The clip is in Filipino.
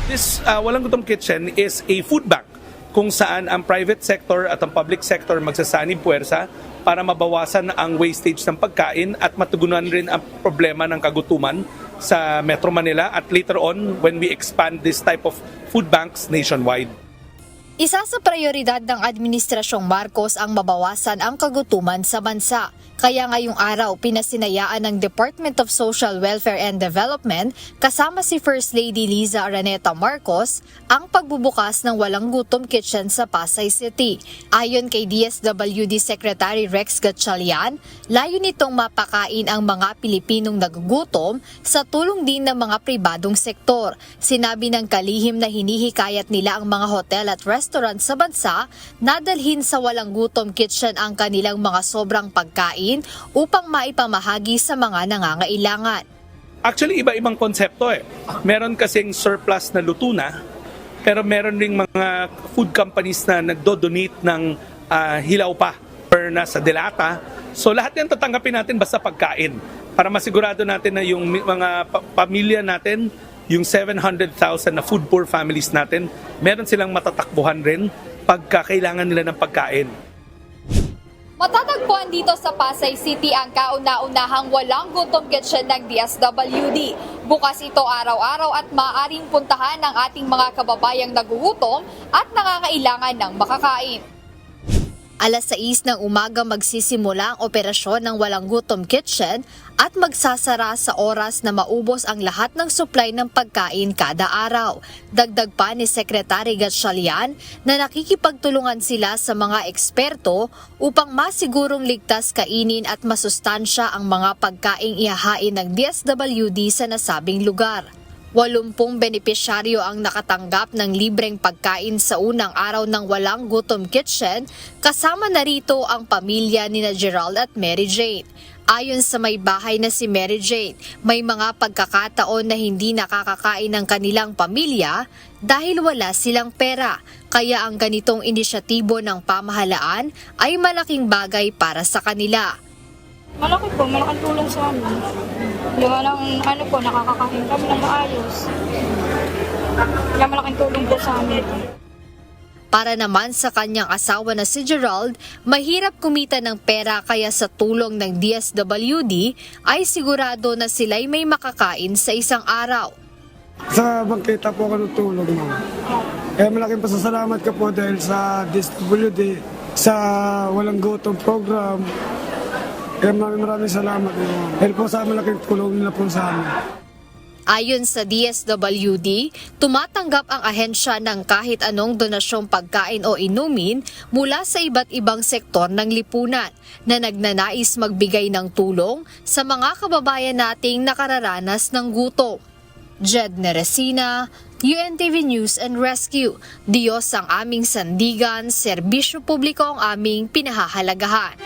This Walang Gutom Kitchen is a food bank kung saan ang private sector at ang public sector magsasanib puwersa para mabawasan ang wastage ng pagkain at matugunan rin ang problema ng kagutuman sa Metro Manila at later on when we expand this type of food banks nationwide. Isa sa prioridad ng Administrasyong Marcos ang mabawasan ang kagutuman sa bansa. Kaya ngayong araw, pinasinayaan ng Department of Social Welfare and Development kasama si First Lady Liza Araneta Marcos ang pagbubukas ng Walang Gutom Kitchen sa Pasay City. Ayon kay DSWD Secretary Rex Gatchalian, layo nitong mapakain ang mga Pilipinong nagugutom sa tulong din ng mga pribadong sektor. Sinabi ng kalihim na hinihikayat nila ang mga hotel at restaurant sa bansa na dalhin sa Walang Gutom Kitchen ang kanilang mga sobrang pagkain upang maipamahagi sa mga nangangailangan. Actually, iba-ibang konsepto eh. Meron kasing surplus na luto na, pero meron ring mga food companies na nagdo-donate ng hilaw pa or nasa delata. So lahat yan tatanggapin natin basta pagkain para masigurado natin na yung mga pamilya natin, yung 700,000 na food poor families natin, meron silang matatakbuhan rin pagka kailangan nila ng pagkain. Matatagpuan dito sa Pasay City ang kauna-unahang Walang Gutom Kitchen ng DSWD. Bukas ito araw-araw at maaaring puntahan ng ating mga kababayang nagugutom at nangangailangan ng makakain. Alas 6 ng umaga magsisimula ang operasyon ng Walang Gutom Kitchen at magsasara sa oras na maubos ang lahat ng supply ng pagkain kada araw. Dagdag pa ni Secretary Gatchalian na nakikipagtulungan sila sa mga eksperto upang masigurong ligtas kainin at masustansya ang mga pagkaing ihahain ng DSWD sa nasabing lugar. 80 benepisyaryo ang nakatanggap ng libreng pagkain sa unang araw ng Walang Gutom Kitchen, kasama na rito ang pamilya ni Gerald at Mary Jane. Ayon sa may bahay na si Mary Jane, may mga pagkakataon na hindi nakakakain ng kanilang pamilya dahil wala silang pera. Kaya ang ganitong inisyatibo ng pamahalaan ay malaking bagay para sa kanila. Malaki po, malaking tulong sa amin. Gawa ng nakakakain kami ng maayos. Kaya malaking tulong po sa amin. Para naman sa kanyang asawa na si Gerald, mahirap kumita ng pera kaya sa tulong ng DSWD ay sigurado na sila'y may makakain sa isang araw. Sa bangketa po ako ng tulong mo. Kaya malaking pasasalamat ka po dahil sa DSWD, sa Walang Gutom program. Kaya maraming salamat. Dahil po sa malaking tulong nila po sa amin. Ayon sa DSWD, tumatanggap ang ahensya ng kahit anong donasyong pagkain o inumin mula sa iba't ibang sektor ng lipunan na nagnanais magbigay ng tulong sa mga kababayan nating nakararanas ng gutom. Jed Neresina, UNTV News and Rescue. Diyos ang aming sandigan, serbisyo publiko ang aming pinahahalagahan.